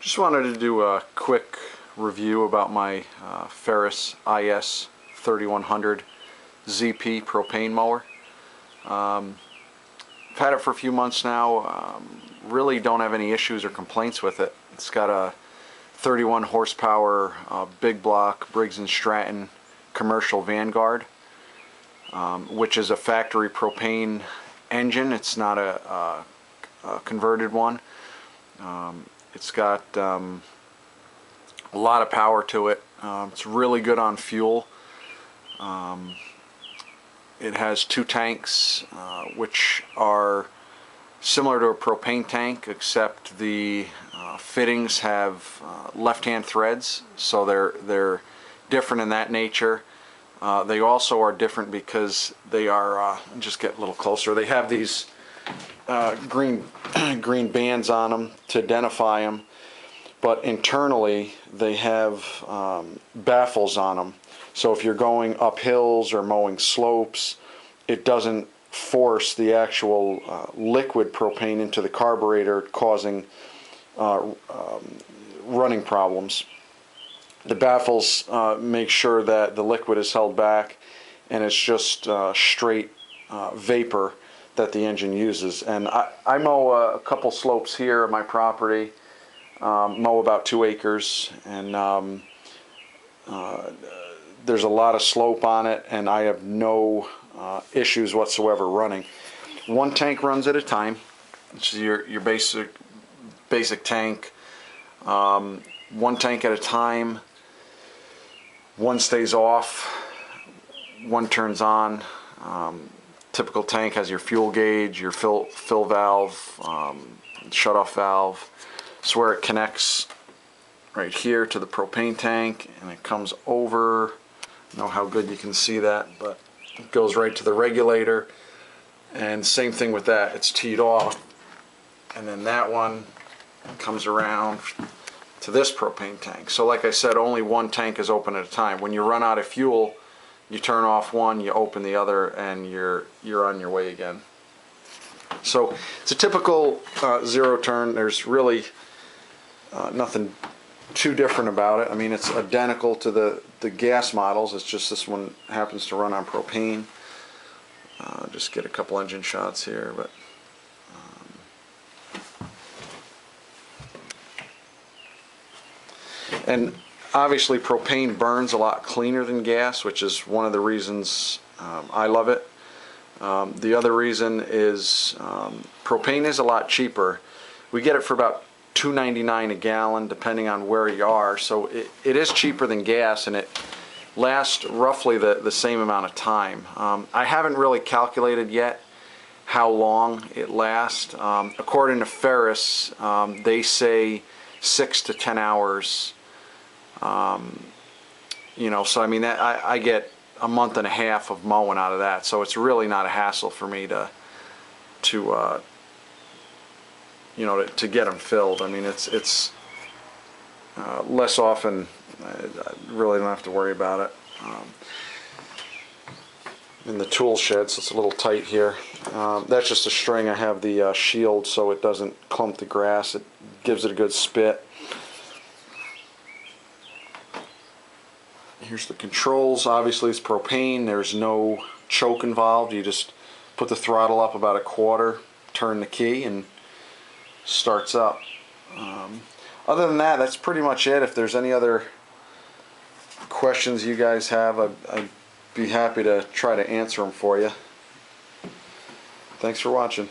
Just wanted to do a quick review about my Ferris IS3100zp propane mower. I've had it for a few months now. Really don't have any issues or complaints with it. It's got a 31 horsepower big block Briggs & Stratton commercial Vanguard, which is a factory propane engine. It's not a converted one. It's got a lot of power to it. It's really good on fuel. It has two tanks, which are similar to a propane tank, except the fittings have left-hand threads, so they're different in that nature. They also are different because they are, just get a little closer, they have these green bands on them to identify them, but internally they have baffles on them, so if you're going up hills or mowing slopes, it doesn't force the actual liquid propane into the carburetor, causing running problems. The baffles make sure that the liquid is held back and it's just straight vapor that the engine uses. And I mow a couple slopes here on my property, mow about 2 acres, and there's a lot of slope on it, and I have no issues whatsoever running. One tank runs at a time. It's your basic tank. One tank at a time. One stays off, one turns on. Typical tank has your fuel gauge, your fill valve, shut-off valve. It's where it connects right here to the propane tank, and it comes over. I don't know how good you can see that, but it goes right to the regulator. And same thing with that, it's teed off, and then that one comes around to this propane tank. So like I said, only one tank is open at a time. When you run out of fuel, you turn off one, you open the other, and you're on your way again. So it's a typical zero turn. There's really nothing too different about it. I mean, it's identical to the gas models. It's just this one happens to run on propane. Just get a couple engine shots here, but and obviously propane burns a lot cleaner than gas, which is one of the reasons I love it. The other reason is propane is a lot cheaper. We get it for about $2.99 a gallon depending on where you are, so it is cheaper than gas, and it lasts roughly the same amount of time. I haven't really calculated yet how long it lasts. According to Ferris, they say 6 to 10 hours. You know, so I mean, I get a month and a half of mowing out of that, so it's really not a hassle for me to you know, to get them filled. I mean, it's less often. I really don't have to worry about it. In the tool shed, so it's a little tight here. That's just a string. I have the shield so it doesn't clump the grass. It gives it a good spit. Here's the controls. Obviously it's propane. There's no choke involved. You just put the throttle up about a quarter, turn the key, and starts up. Other than that, that's pretty much it. If there's any other questions you guys have, I'd be happy to try to answer them for you. Thanks for watching.